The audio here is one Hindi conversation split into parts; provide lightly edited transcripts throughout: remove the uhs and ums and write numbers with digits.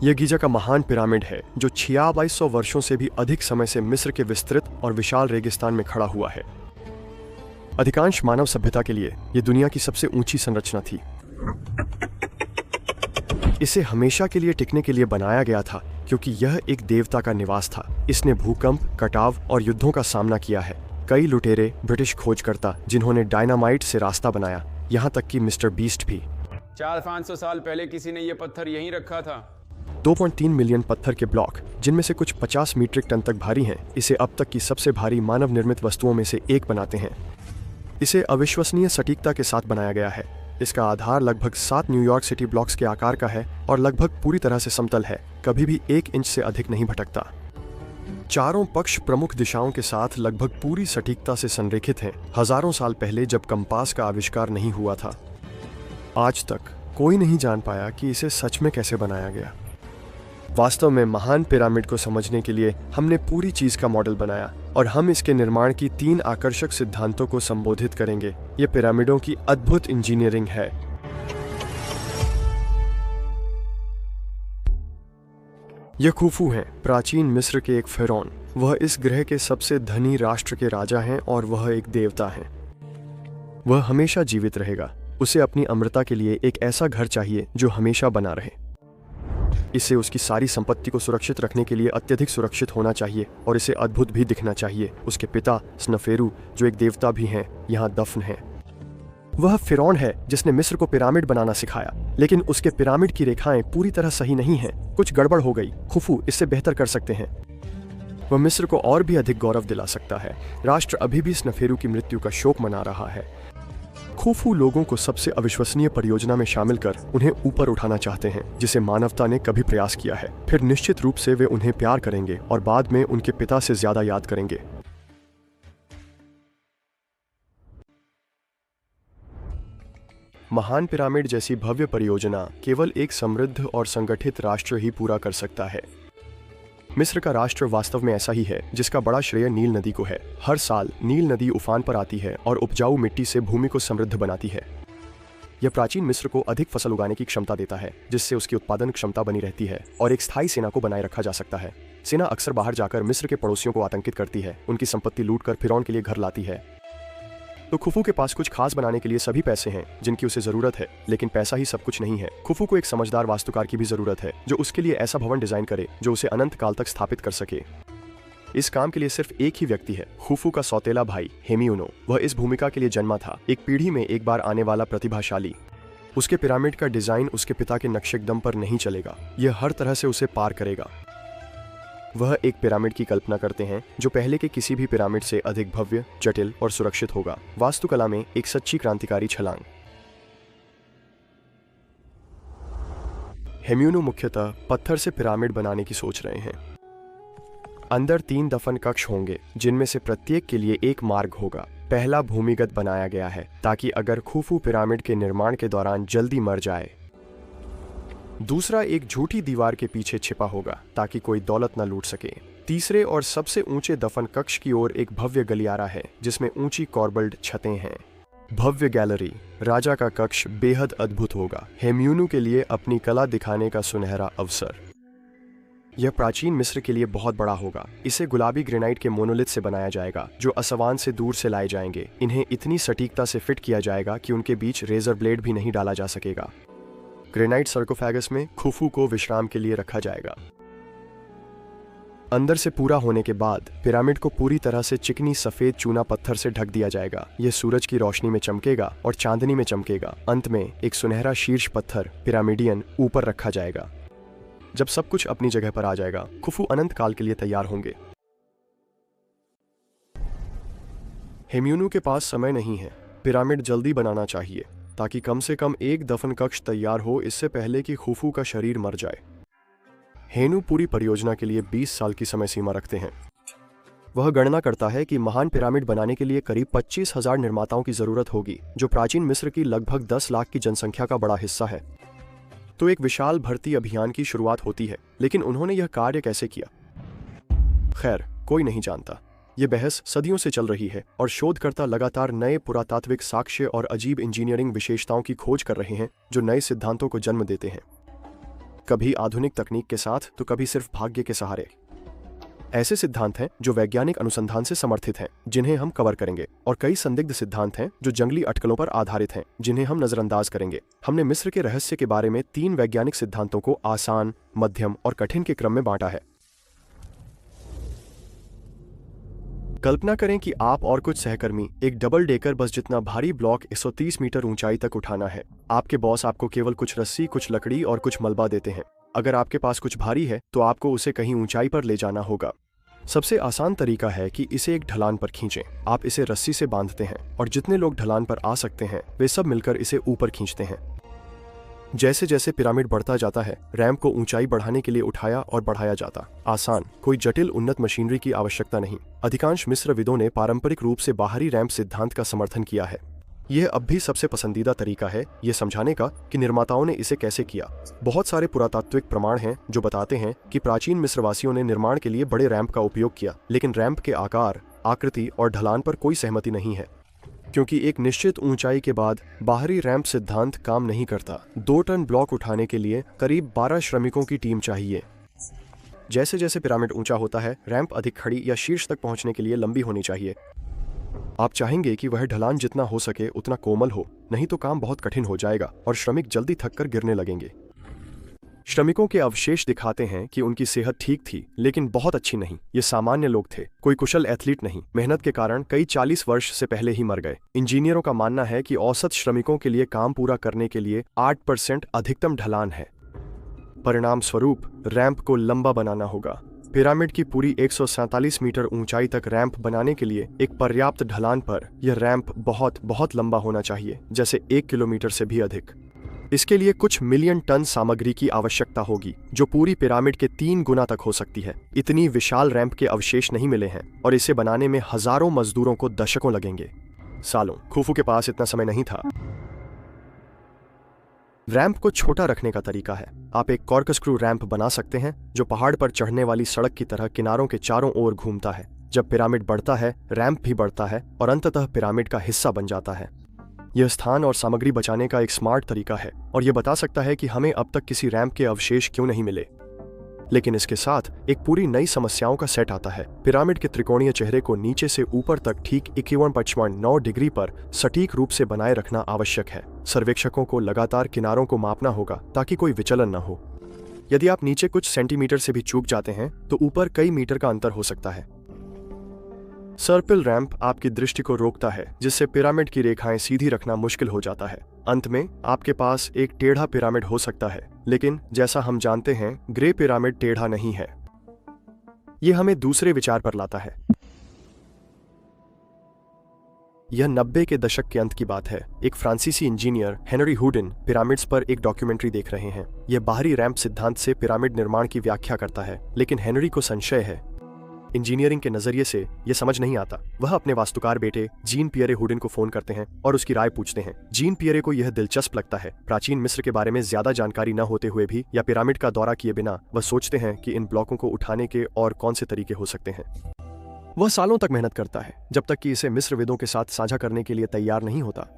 यह गीजा का महान पिरामिड है जो 2600 वर्षों से भी अधिक समय से मिस्र के विस्तृत और विशाल रेगिस्तान में खड़ा हुआ है। अधिकांश मानव सभ्यता के लिए यह दुनिया की सबसे ऊंची संरचना थी। इसे हमेशा के लिए टिकने के लिए बनाया गया था क्योंकि यह एक देवता का निवास था। इसने भूकंप, कटाव और युद्धों का सामना किया है। कई लुटेरे, ब्रिटिश खोजकर्ता जिन्होंने डायनामाइट से रास्ता बनाया, यहाँ तक कि मिस्टर बीस्ट भी। 400-500 साल पहले किसी ने यह पत्थर यहीं रखा था। 2.3 मिलियन पत्थर के ब्लॉक, जिनमें से कुछ 50 मीट्रिक टन तक भारी हैं, इसे अब तक की सबसे भारी मानव निर्मित वस्तुओं में से एक बनाते हैं। इसे अविश्वसनीय सटीकता के साथ बनाया गया है। इसका आधार लगभग 7 न्यूयॉर्क सिटी ब्लॉक्स के आकार का है और लगभग पूरी तरह से समतल है, कभी भी 1 इंच से अधिक नहीं भटकता। चारों पक्ष प्रमुख दिशाओं के साथ लगभग पूरी सटीकता से संरेखित हैं, हजारों साल पहले जब कंपास का आविष्कार नहीं हुआ था। आज तक कोई नहीं जान पाया कि इसे सच में कैसे बनाया गया। वास्तव में महान पिरामिड को समझने के लिए हमने पूरी चीज का मॉडल बनाया और हम इसके निर्माण की 3 आकर्षक सिद्धांतों को संबोधित करेंगे। ये पिरामिडों की अद्भुत इंजीनियरिंग है। यह खुफू हैं, प्राचीन मिस्र के एक फिरौन। वह इस ग्रह के सबसे धनी राष्ट्र के राजा हैं और वह एक देवता हैं। वह हमेशा जीवित रहेगा। उसे अपनी अमरता के लिए एक ऐसा घर चाहिए जो हमेशा बना रहे। इसे उसकी सारी संपत्ति को सुरक्षित रखने के लिए अत्यधिक सुरक्षित होना चाहिए और इसे अद्भुत भी दिखना चाहिए। उसके पिता स्नफेरू, जो एक देवता भी हैं, यहाँ दफन हैं। वह फिरौन है जिसने मिस्र को पिरामिड बनाना सिखाया, लेकिन उसके पिरामिड की रेखाएं पूरी तरह सही नहीं हैं। कुछ गड़बड़ हो गई। खुफू इससे बेहतर कर सकते हैं। वह मिस्र को और भी अधिक गौरव दिला सकता है। राष्ट्र अभी भी स्नफेरू की मृत्यु का शोक मना रहा है। खुफू लोगों को सबसे अविश्वसनीय परियोजना में शामिल कर उन्हें ऊपर उठाना चाहते हैं, जिसे मानवता ने कभी प्रयास किया है। फिर निश्चित रूप से वे उन्हें प्यार करेंगे और बाद में उनके पिता से ज्यादा याद करेंगे। महान पिरामिड जैसी भव्य परियोजना केवल एक समृद्ध और संगठित राष्ट्र ही पूरा कर सकता है। मिस्र का राष्ट्र वास्तव में ऐसा ही है, जिसका बड़ा श्रेय नील नदी को है। हर साल नील नदी उफान पर आती है और उपजाऊ मिट्टी से भूमि को समृद्ध बनाती है। यह प्राचीन मिस्र को अधिक फसल उगाने की क्षमता देता है, जिससे उसकी उत्पादन क्षमता बनी रहती है और एक स्थायी सेना को बनाए रखा जा सकता है। सेना अक्सर बाहर जाकर मिस्र के पड़ोसियों को आतंकित करती है, उनकी संपत्ति लूटकर फिरौन के लिए घर लाती है। तो खुफू के पास कुछ खास बनाने के लिए सभी पैसे हैं जिनकी उसे जरूरत है, लेकिन पैसा ही सब कुछ नहीं है। खुफू को एक समझदार वास्तुकार की भी जरूरत है जो उसके लिए ऐसा भवन डिजाइन करे जो उसे अनंत काल तक स्थापित कर सके। इस काम के लिए सिर्फ एक ही व्यक्ति है, खुफू का सौतेला भाई हेमियोनो। वह इस भूमिका के लिए जन्मा था, एक पीढ़ी में एक बार आने वाला प्रतिभाशाली। उसके पिरामिड का डिजाइन उसके पिता के नक्शेकदम पर नहीं चलेगा। यह हर तरह से उसे पार करेगा। वह एक पिरामिड की कल्पना करते हैं जो पहले के किसी भी पिरामिड से अधिक भव्य, जटिल और सुरक्षित होगा। वास्तुकला में एक सच्ची क्रांतिकारी छलांग। हेमियोनो मुख्यतः पत्थर से पिरामिड बनाने की सोच रहे हैं। अंदर 3 दफन कक्ष होंगे, जिनमें से प्रत्येक के लिए एक मार्ग होगा। पहला भूमिगत बनाया गया है ताकि अगर खुफू पिरामिड के निर्माण के दौरान जल्दी मर जाए। दूसरा एक झूठी दीवार के पीछे छिपा होगा ताकि कोई दौलत न लूट सके। तीसरे और सबसे ऊंचे दफन कक्ष की ओर एक भव्य गलियारा है जिसमें ऊंची कॉर्बल्ड छतें हैं। भव्य गैलरी। राजा का कक्ष बेहद अद्भुत होगा, हेमियोनो के लिए अपनी कला दिखाने का सुनहरा अवसर। यह प्राचीन मिस्र के लिए बहुत बड़ा होगा। इसे गुलाबी ग्रेनाइट के मोनोलिथ से बनाया जाएगा जो असवान से दूर से लाए जाएंगे। इन्हें इतनी सटीकता से फिट किया जाएगा कि उनके बीच रेजर ब्लेड भी नहीं डाला जा सकेगा। ग्रेनाइट सर्कोफेगस में खुफू को विश्राम के लिए रखा जाएगा। अंदर से पूरा होने के बाद पिरामिड को पूरी तरह से चिकनी सफेद चूना पत्थर से ढक दिया जाएगा। यह सूरज की रोशनी में चमकेगा और चांदनी में चमकेगा। अंत में एक सुनहरा शीर्ष पत्थर पिरामिडियन ऊपर रखा जाएगा। जब सब कुछ अपनी जगह पर आ जाएगा, खुफू अनंत काल के लिए तैयार होंगे। हेमियोनो के पास समय नहीं है। पिरामिड जल्दी बनाना चाहिए ताकि कम से कम एक दफन कक्ष तैयार हो, इससे पहले कि खुफू का शरीर मर जाए। हेनु पूरी परियोजना के लिए 20 साल की समय सीमा रखते हैं। वह गणना करता है कि महान पिरामिड बनाने के लिए करीब 25,000 निर्माताओं की जरूरत होगी, जो प्राचीन मिस्र की लगभग 10 लाख की जनसंख्या का बड़ा हिस्सा है। तो एक विशाल भर्ती अभियान की शुरुआत होती है, लेकिन उन्होंने यह कार्य कैसे किया? खैर, कोई नहीं जानता। ये बहस सदियों से चल रही है और शोधकर्ता लगातार नए पुरातात्विक साक्ष्य और अजीब इंजीनियरिंग विशेषताओं की खोज कर रहे हैं जो नए सिद्धांतों को जन्म देते हैं। कभी आधुनिक तकनीक के साथ तो कभी सिर्फ भाग्य के सहारे। ऐसे सिद्धांत हैं जो वैज्ञानिक अनुसंधान से समर्थित हैं, जिन्हें हम कवर करेंगे, और कई संदिग्ध सिद्धांत हैं जो जंगली अटकलों पर आधारित हैं, जिन्हें हम नजरअंदाज करेंगे। हमने मिस्र के रहस्य के बारे में 3 वैज्ञानिक सिद्धांतों को आसान, मध्यम और कठिन के क्रम में बांटा है। कल्पना करें कि आप और कुछ सहकर्मी एक डबल डेकर बस जितना भारी ब्लॉक 130 मीटर ऊंचाई तक उठाना है। आपके बॉस आपको केवल कुछ रस्सी, कुछ लकड़ी और कुछ मलबा देते हैं। अगर आपके पास कुछ भारी है तो आपको उसे कहीं ऊंचाई पर ले जाना होगा। सबसे आसान तरीका है कि इसे एक ढलान पर खींचें। आप इसे रस्सी से बांधते हैं और जितने लोग ढलान पर आ सकते हैं वे सब मिलकर इसे ऊपर खींचते हैं। जैसे जैसे पिरामिड बढ़ता जाता है, रैंप को ऊंचाई बढ़ाने के लिए उठाया और बढ़ाया जाता। आसान, कोई जटिल उन्नत मशीनरी की आवश्यकता नहीं। अधिकांश मिस्रविदों ने पारंपरिक रूप से बाहरी रैंप सिद्धांत का समर्थन किया है। यह अब भी सबसे पसंदीदा तरीका है यह समझाने का कि निर्माताओं ने इसे कैसे किया। बहुत सारे पुरातात्विक प्रमाण हैं जो बताते हैं कि प्राचीन मिस्रवासियों ने निर्माण के लिए बड़े रैंप का उपयोग किया, लेकिन रैंप के आकार, आकृति और ढलान पर कोई सहमति नहीं है, क्योंकि एक निश्चित ऊंचाई के बाद बाहरी रैंप सिद्धांत काम नहीं करता। 2 टन ब्लॉक उठाने के लिए करीब 12 श्रमिकों की टीम चाहिए। जैसे जैसे पिरामिड ऊंचा होता है, रैंप अधिक खड़ी या शीर्ष तक पहुंचने के लिए लंबी होनी चाहिए। आप चाहेंगे कि वह ढलान जितना हो सके उतना कोमल हो, नहीं तो काम बहुत कठिन हो जाएगा और श्रमिक जल्दी थककर गिरने लगेंगे। श्रमिकों के अवशेष दिखाते हैं कि उनकी सेहत ठीक थी, लेकिन बहुत अच्छी नहीं। ये सामान्य लोग थे, कोई कुशल एथलीट नहीं। मेहनत के कारण कई 40 वर्ष से पहले ही मर गए। इंजीनियरों का मानना है कि औसत श्रमिकों के लिए काम पूरा करने के लिए 8% अधिकतम ढलान है। परिणाम स्वरूप रैंप को लंबा बनाना होगा। पिरामिड की पूरी 147 मीटर ऊंचाई तक रैंप बनाने के लिए एक पर्याप्त ढलान पर यह रैंप बहुत बहुत लंबा होना चाहिए, जैसे 1 किलोमीटर से भी अधिक। इसके लिए कुछ मिलियन टन सामग्री की आवश्यकता होगी, जो पूरी पिरामिड के 3 गुना तक हो सकती है। इतनी विशाल रैंप के अवशेष नहीं मिले हैं और इसे बनाने में हजारों मजदूरों को दशकों लगेंगे, सालों। खुफू के पास इतना समय नहीं था। रैंप को छोटा रखने का तरीका है। आप एक कॉर्कस्क्रू रैंप बना सकते हैं जो पहाड़ पर चढ़ने वाली सड़क की तरह किनारों के चारों ओर घूमता है। जब पिरामिड बढ़ता है, रैंप भी बढ़ता है और अंततः पिरामिड का हिस्सा बन जाता है। यह स्थान और सामग्री बचाने का एक स्मार्ट तरीका है और यह बता सकता है कि हमें अब तक किसी रैंप के अवशेष क्यों नहीं मिले। लेकिन इसके साथ एक पूरी नई समस्याओं का सेट आता है। पिरामिड के त्रिकोणीय चेहरे को नीचे से ऊपर तक ठीक 51.9 डिग्री पर सटीक रूप से बनाए रखना आवश्यक है। सर्वेक्षकों को लगातार किनारों को मापना होगा ताकि कोई विचलन न हो। यदि आप नीचे कुछ सेंटीमीटर से भी चूक जाते हैं तो ऊपर कई मीटर का अंतर हो सकता है। सर्पिल रैंप आपकी दृष्टि को रोकता है, जिससे पिरामिड की रेखाएं सीधी रखना मुश्किल हो जाता है। अंत में आपके पास एक टेढ़ा पिरामिड हो सकता है, लेकिन जैसा हम जानते हैं, ग्रे पिरामिड टेढ़ा नहीं है। यह हमें दूसरे विचार पर लाता है। यह 90 के दशक के अंत की बात है। एक फ्रांसीसी इंजीनियर हेनरी हुडिन पिरामिड्स पर एक डॉक्यूमेंट्री देख रहे हैं। यह बाहरी रैंप सिद्धांत से पिरामिड निर्माण की व्याख्या करता है, लेकिन हेनरी को संशय है। इंजीनियरिंग के नजरिए से यह समझ नहीं आता। वह अपने वास्तुकार बेटे जीन पियरे हुडिन को फोन करते हैं और उसकी राय पूछते हैं। जीन पियरे को यह दिलचस्प लगता है। प्राचीन मिस्र के बारे में ज्यादा जानकारी न होते हुए भी या पिरामिड का दौरा किए बिना वह सोचते हैं कि इन ब्लॉकों को उठाने के और कौन से तरीके हो सकते हैं। वह सालों तक मेहनत करता है, जब तक कि इसे मिस्रविदों के साथ साझा करने के लिए तैयार नहीं होता।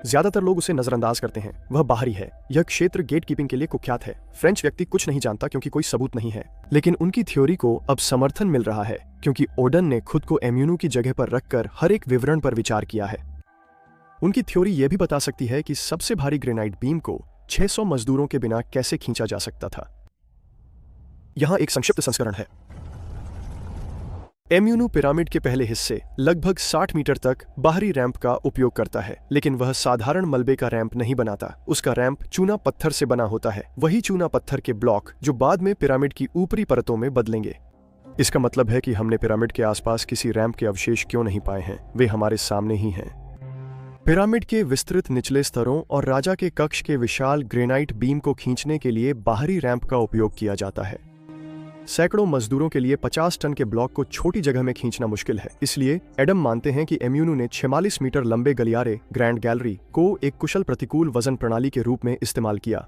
ज्यादातर लोग उसे नजरअंदाज करते हैं। वह बाहरी है। यह क्षेत्र गेट कीपिंग के लिए कुख्यात है। फ्रेंच व्यक्ति कुछ नहीं जानता क्योंकि कोई सबूत नहीं है, लेकिन उनकी थ्योरी को अब समर्थन मिल रहा है क्योंकि ओडन ने खुद को एम्यूनू की जगह पर रखकर हर एक विवरण पर विचार किया है। उनकी थ्योरी यह भी बता सकती है कि सबसे भारी ग्रेनाइट बीम को 600 मजदूरों के बिना कैसे खींचा जा सकता था। यहां एक संक्षिप्त संस्करण है। एम्यूनू पिरामिड के पहले हिस्से लगभग 60 मीटर तक बाहरी रैंप का उपयोग करता है, लेकिन वह साधारण मलबे का रैंप नहीं बनाता। उसका रैंप चूना पत्थर से बना होता है, वही चूना पत्थर के ब्लॉक जो बाद में पिरामिड की ऊपरी परतों में बदलेंगे। इसका मतलब है कि हमने पिरामिड के आसपास किसी रैंप के अवशेष क्यों नहीं पाए हैं, वे हमारे सामने ही हैं। पिरामिड के विस्तृत निचले स्तरों और राजा के कक्ष के विशाल ग्रेनाइट बीम को खींचने के लिए बाहरी रैंप का उपयोग किया जाता है। सैकड़ों मजदूरों के लिए 50 टन के ब्लॉक को छोटी जगह में खींचना मुश्किल है। इसलिए एडम मानते हैं कि एम्यूनू ने 46 मीटर लंबे गलियारे ग्रैंड गैलरी को एक कुशल प्रतिकूल वजन प्रणाली के रूप में इस्तेमाल किया।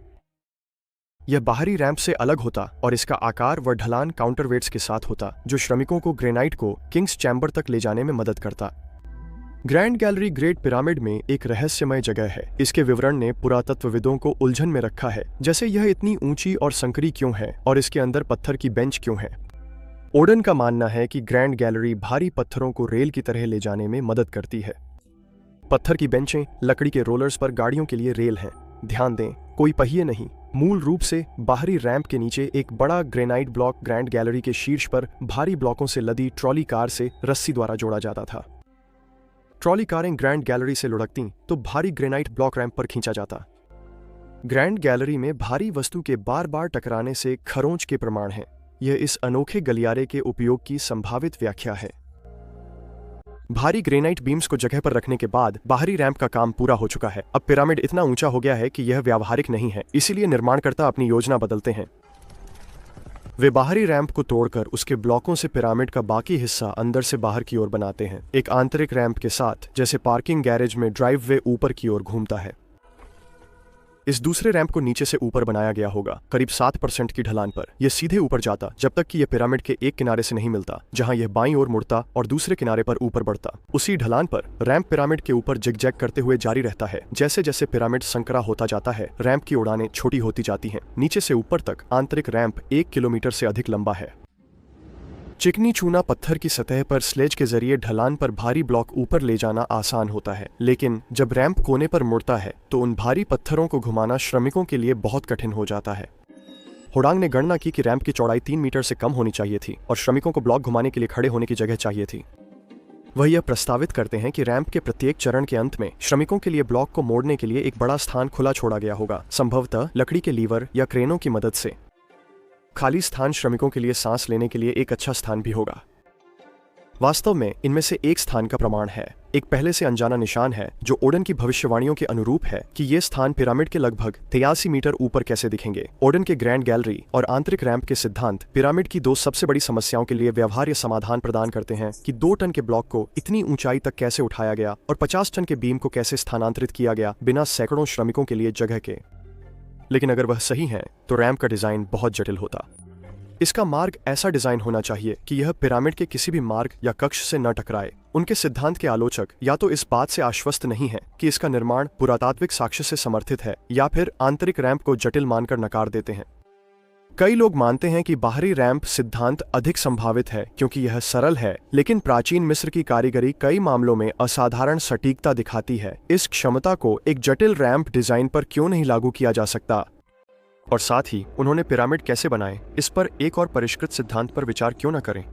यह बाहरी रैंप से अलग होता और इसका आकार व ढलान काउंटरवेट्स के साथ होता, जो श्रमिकों को ग्रेनाइट को किंग्स चैम्बर तक ले जाने में मदद करता। ग्रैंड गैलरी ग्रेट पिरामिड में एक रहस्यमय जगह है। इसके विवरण ने पुरातत्वविदों को उलझन में रखा है, जैसे यह इतनी ऊंची और संकरी क्यों है और इसके अंदर पत्थर की बेंच क्यों है। ओडन का मानना है कि ग्रैंड गैलरी भारी पत्थरों को रेल की तरह ले जाने में मदद करती है। पत्थर की बेंचें लकड़ी के रोलर्स पर गाड़ियों के लिए रेल हैं। ध्यान दें, कोई पहिए नहीं। मूल रूप से बाहरी रैंप के नीचे एक बड़ा ग्रेनाइट ब्लॉक ग्रैंड गैलरी के शीर्ष पर भारी ब्लॉकों से लदी ट्रॉली कार से रस्सी द्वारा जोड़ा जाता था। ट्रॉली कारें ग्रैंड गैलरी से लुढ़कतीं तो भारी ग्रेनाइट ब्लॉक रैंप पर खींचा जाता। ग्रैंड गैलरी में भारी वस्तु के बार बार टकराने से खरोंच के प्रमाण हैं। यह इस अनोखे गलियारे के उपयोग की संभावित व्याख्या है। भारी ग्रेनाइट बीम्स को जगह पर रखने के बाद बाहरी रैंप का काम पूरा हो चुका है। अब पिरामिड इतना ऊंचा हो गया है कि यह व्यावहारिक नहीं है, इसीलिए निर्माणकर्ता अपनी योजना बदलते हैं। वे बाहरी रैंप को तोड़कर उसके ब्लॉकों से पिरामिड का बाकी हिस्सा अंदर से बाहर की ओर बनाते हैं, एक आंतरिक रैंप के साथ, जैसे पार्किंग गैरेज में ड्राइव वे ऊपर की ओर घूमता है। इस दूसरे रैंप को नीचे से ऊपर बनाया गया होगा, करीब 7% की ढलान पर। यह सीधे ऊपर जाता जब तक कि यह पिरामिड के एक किनारे से नहीं मिलता, जहां यह बाईं ओर मुड़ता और दूसरे किनारे पर ऊपर बढ़ता। उसी ढलान पर रैंप पिरामिड के ऊपर जिगजैग करते हुए जारी रहता है। जैसे जैसे पिरामिड संकरा होता जाता है, रैंप की उड़ानें छोटी होती जाती हैं। नीचे से ऊपर तक आंतरिक रैंप 1 किलोमीटर से अधिक लंबा है। चिकनी चूना पत्थर की सतह पर स्लेज के जरिए ढलान पर भारी ब्लॉक ऊपर ले जाना आसान होता है, लेकिन जब रैंप कोने पर मुड़ता है तो उन भारी पत्थरों को घुमाना श्रमिकों के लिए बहुत कठिन हो जाता है। होडांग ने गणना की कि रैंप की चौड़ाई 3 मीटर से कम होनी चाहिए थी और श्रमिकों को ब्लॉक घुमाने के लिए खड़े होने की जगह चाहिए थी। वह यह प्रस्तावित करते हैं कि रैंप के प्रत्येक चरण के अंत में श्रमिकों के लिए ब्लॉक को मोड़ने के लिए एक बड़ा स्थान खुला छोड़ा गया होगा, संभवतः लकड़ी के लीवर या क्रेनों की मदद से। खाली स्थान श्रमिकों के लिए सांस लेने के लिए एक अच्छा स्थान भी होगा। वास्तव में इनमें से एक स्थान का प्रमाण है। एक पहले से अनजाना निशान है जो ओडन की भविष्यवाणियों के अनुरूप है कि ये स्थान पिरामिड के लगभग 83 मीटर ऊपर कैसे दिखेंगे। ओडन के ग्रैंड गैलरी और आंतरिक रैंप के सिद्धांत पिरामिड की 2 सबसे बड़ी समस्याओं के लिए व्यवहार्य समाधान प्रदान करते हैं कि 2 टन के ब्लॉक को इतनी ऊंचाई तक कैसे उठाया गया और 50 टन के बीम को कैसे स्थानांतरित किया गया बिना सैकड़ों श्रमिकों के लिए जगह के। लेकिन अगर वह सही है तो रैंप का डिजाइन बहुत जटिल होता। इसका मार्ग ऐसा डिजाइन होना चाहिए कि यह पिरामिड के किसी भी मार्ग या कक्ष से न टकराए। उनके सिद्धांत के आलोचक या तो इस बात से आश्वस्त नहीं हैं कि इसका निर्माण पुरातात्विक साक्ष्य से समर्थित है, या फिर आंतरिक रैंप को जटिल मानकर नकार देते हैं। कई लोग मानते हैं कि बाहरी रैंप सिद्धांत अधिक संभावित है क्योंकि यह सरल है, लेकिन प्राचीन मिस्र की कारीगरी कई मामलों में असाधारण सटीकता दिखाती है। इस क्षमता को एक जटिल रैंप डिजाइन पर क्यों नहीं लागू किया जा सकता? और साथ ही उन्होंने पिरामिड कैसे बनाए, इस पर एक और परिष्कृत सिद्धांत पर विचार क्यों न करें?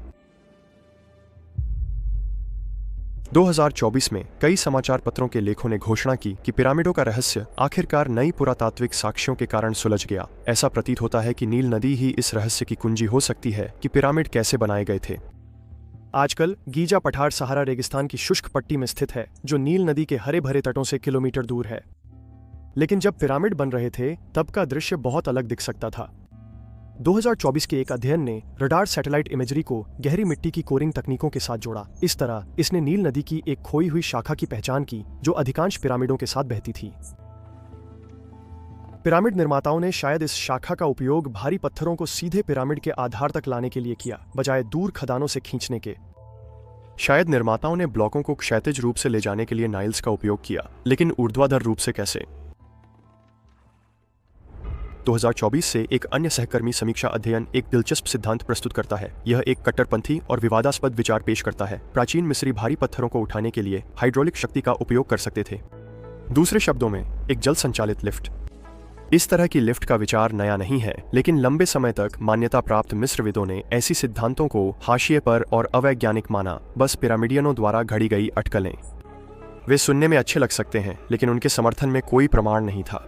2024 में कई समाचार पत्रों के लेखों ने घोषणा की कि पिरामिडों का रहस्य आखिरकार नई पुरातात्विक साक्ष्यों के कारण सुलझ गया। ऐसा प्रतीत होता है कि नील नदी ही इस रहस्य की कुंजी हो सकती है कि पिरामिड कैसे बनाए गए थे। आजकल गीजा पठार सहारा रेगिस्तान की शुष्क पट्टी में स्थित है, जो नील नदी के हरे भरे तटों से किलोमीटर दूर है। लेकिन जब पिरामिड बन रहे थे तब का दृश्य बहुत अलग दिख सकता था। 2024 के एक अध्ययन ने रडार सैटेलाइट इमेजरी को गहरी मिट्टी की कोरिंग तकनीकों के साथ जोड़ा। इस तरह इसने नील नदी की एक खोई हुई शाखा की पहचान की जो अधिकांश पिरामिडों के साथ बहती थी। पिरामिड निर्माताओं ने शायद इस शाखा का उपयोग भारी पत्थरों को सीधे पिरामिड के आधार तक लाने के लिए किया, बजाय दूर खदानों से खींचने के। शायद निर्माताओं ने ब्लॉकों को क्षैतिज रूप से ले जाने के लिए नाइल्स का उपयोग किया, लेकिन ऊर्ध्वाधर रूप से कैसे? 2024 से एक अन्य सहकर्मी समीक्षा अध्ययन एक दिलचस्प सिद्धांत प्रस्तुत करता है। यह एक कट्टरपंथी और विवादास्पद विचार पेश करता है। प्राचीन मिस्री भारी पत्थरों को उठाने के लिए हाइड्रोलिक शक्ति का उपयोग कर सकते थे। दूसरे शब्दों में, एक जल संचालित लिफ्ट। इस तरह की लिफ्ट का विचार नया नहीं है, लेकिन लंबे समय तक मान्यता प्राप्त मिस्रविदों ने ऐसी सिद्धांतों को हाशिए पर और अवैज्ञानिक माना, बस पिरामिडियनों द्वारा घड़ी गई अटकलें। वे सुनने में अच्छे लग सकते हैं, लेकिन उनके समर्थन में कोई प्रमाण नहीं था।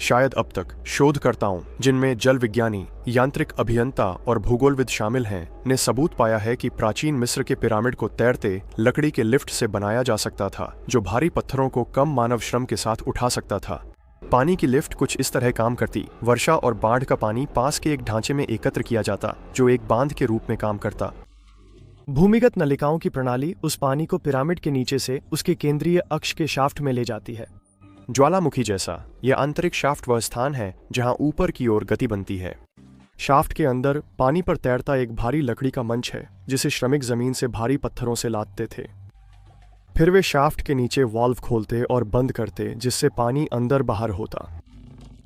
शायद अब तक शोधकर्ताओं, जिनमें जल विज्ञानी, यांत्रिक अभियंता और भूगोलविद शामिल हैं, ने सबूत पाया है कि प्राचीन मिस्र के पिरामिड को तैरते लकड़ी के लिफ्ट से बनाया जा सकता था, जो भारी पत्थरों को कम मानव श्रम के साथ उठा सकता था। पानी की लिफ्ट कुछ इस तरह काम करती। वर्षा और बाढ़ का पानी पास के एक ढांचे में एकत्र किया जाता, जो एक बांध के रूप में काम करता। भूमिगत नलिकाओं की प्रणाली उस पानी को पिरामिड के नीचे से उसके केंद्रीय अक्ष के शाफ्ट में ले जाती है। ज्वालामुखी जैसा, यह आंतरिक शाफ्ट वह स्थान है जहां ऊपर की ओर गति बनती है। शाफ्ट के अंदर पानी पर तैरता एक भारी लकड़ी का मंच है, जिसे श्रमिक जमीन से भारी पत्थरों से लादते थे। फिर वे शाफ्ट के नीचे वाल्व खोलते और बंद करते, जिससे पानी अंदर बाहर होता।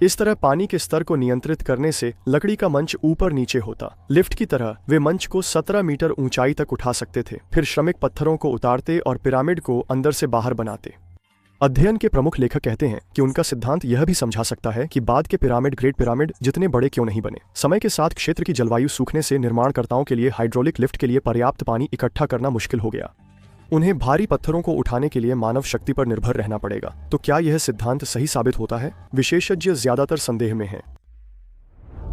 इस तरह पानी के स्तर को नियंत्रित करने से लकड़ी का मंच ऊपर नीचे होता। लिफ्ट की तरह वे मंच को 17 मीटर ऊंचाई तक उठा सकते थे। फिर श्रमिक पत्थरों को उतारते और पिरामिड को अंदर से बाहर बनाते। अध्ययन के प्रमुख लेखक कहते हैं कि उनका सिद्धांत यह भी समझा सकता है कि बाद के पिरामिड ग्रेट पिरामिड जितने बड़े क्यों नहीं बने। समय के साथ क्षेत्र की जलवायु सूखने से निर्माणकर्ताओं के लिए हाइड्रोलिक लिफ्ट के लिए पर्याप्त पानी इकट्ठा करना मुश्किल हो गया। उन्हें भारी पत्थरों को उठाने के लिए मानव शक्ति पर निर्भर रहना पड़ेगा। तो क्या यह सिद्धांत सही साबित होता है? विशेषज्ञ ज्यादातर संदेह में हैं।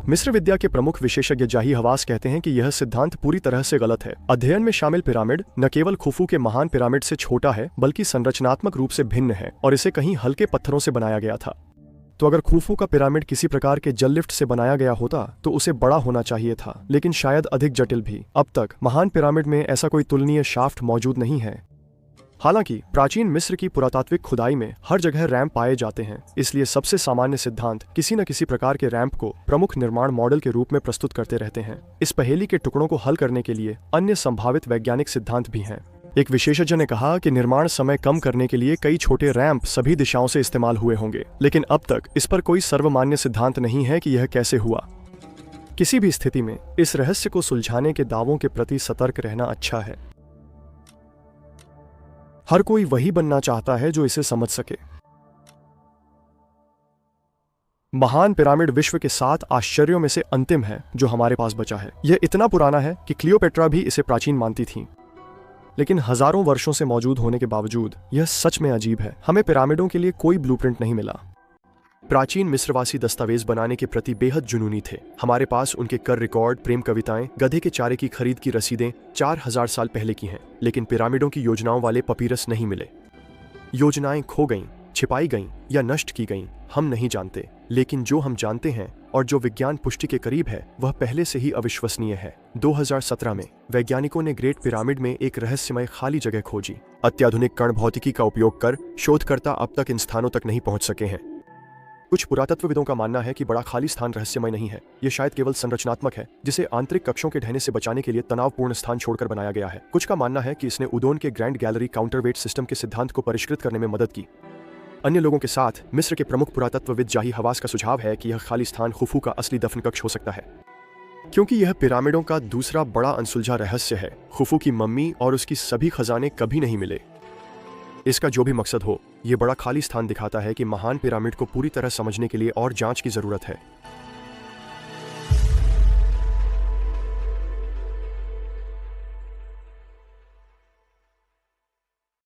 मिस्र विद्या के प्रमुख विशेषज्ञ जाही हवास कहते हैं कि यह सिद्धांत पूरी तरह से गलत है। अध्ययन में शामिल पिरामिड न केवल खुफू के महान पिरामिड से छोटा है, बल्कि संरचनात्मक रूप से भिन्न है और इसे कहीं हल्के पत्थरों से बनाया गया था। तो अगर खुफू का पिरामिड किसी प्रकार के जल लिफ्ट से बनाया गया होता तो उसे बड़ा होना चाहिए था, लेकिन शायद अधिक जटिल भी। अब तक महान पिरामिड में ऐसा कोई तुलनीय शाफ्ट मौजूद नहीं है। हालांकि प्राचीन मिस्र की पुरातात्विक खुदाई में हर जगह रैंप पाए जाते हैं, इसलिए सबसे सामान्य सिद्धांत किसी न किसी प्रकार के रैंप को प्रमुख निर्माण मॉडल के रूप में प्रस्तुत करते रहते हैं। इस पहेली के टुकड़ों को हल करने के लिए अन्य संभावित वैज्ञानिक सिद्धांत भी हैं। एक विशेषज्ञ ने कहा कि निर्माण समय कम करने के लिए कई छोटे रैंप सभी दिशाओं से इस्तेमाल हुए होंगे, लेकिन अब तक इस पर कोई सर्वमान्य सिद्धांत नहीं है कि यह कैसे हुआ। किसी भी स्थिति में इस रहस्य को सुलझाने के दावों के प्रति सतर्क रहना अच्छा है। हर कोई वही बनना चाहता है जो इसे समझ सके। महान पिरामिड विश्व के 7 आश्चर्यों में से अंतिम है जो हमारे पास बचा है। यह इतना पुराना है कि क्लियोपेट्रा भी इसे प्राचीन मानती थी, लेकिन हजारों वर्षों से मौजूद होने के बावजूद यह सच में अजीब है। हमें पिरामिडों के लिए कोई ब्लूप्रिंट नहीं मिला। प्राचीन मिस्रवासी दस्तावेज बनाने के प्रति बेहद जुनूनी थे। हमारे पास उनके कर रिकॉर्ड, प्रेम कविताएं, गधे के चारे की खरीद की रसीदें 4000 साल पहले की हैं, लेकिन पिरामिडों की योजनाओं वाले पपीरस नहीं मिले। योजनाएं खो गईं, छिपाई गईं या नष्ट की गईं, हम नहीं जानते। लेकिन जो हम जानते हैं और जो विज्ञान पुष्टि के करीब है, वह पहले से ही अविश्वसनीय है। 2017 में वैज्ञानिकों ने ग्रेट पिरामिड में एक रहस्यमय खाली जगह खोजी। अत्याधुनिक कण भौतिकी का उपयोग कर शोधकर्ता अब तक इन स्थानों तक नहीं पहुंच सके हैं। कुछ पुरातत्वविदों का मानना है कि बड़ा खाली स्थान रहस्यमय नहीं है, यह शायद केवल संरचनात्मक है, जिसे आंतरिक कक्षों के ढहने से बचाने के लिए तनावपूर्ण स्थान छोड़कर बनाया गया है। कुछ का मानना है कि इसने उदोन के ग्रैंड गैलरी काउंटरवेट सिस्टम के सिद्धांत को परिष्कृत करने में मदद की। अन्य लोगों के साथ मिस्र के प्रमुख पुरातत्वविद जाही हवास का सुझाव है कि यह खाली स्थान खुफू का असली दफन कक्ष हो सकता है, क्योंकि यह पिरामिडों का दूसरा बड़ा अनसुलझा रहस्य है। खुफू की मम्मी और उसकी सभी खजाने कभी नहीं मिले। इसका जो भी मकसद हो, यह बड़ा खाली स्थान दिखाता है कि महान पिरामिड को पूरी तरह समझने के लिए और जांच की जरूरत है।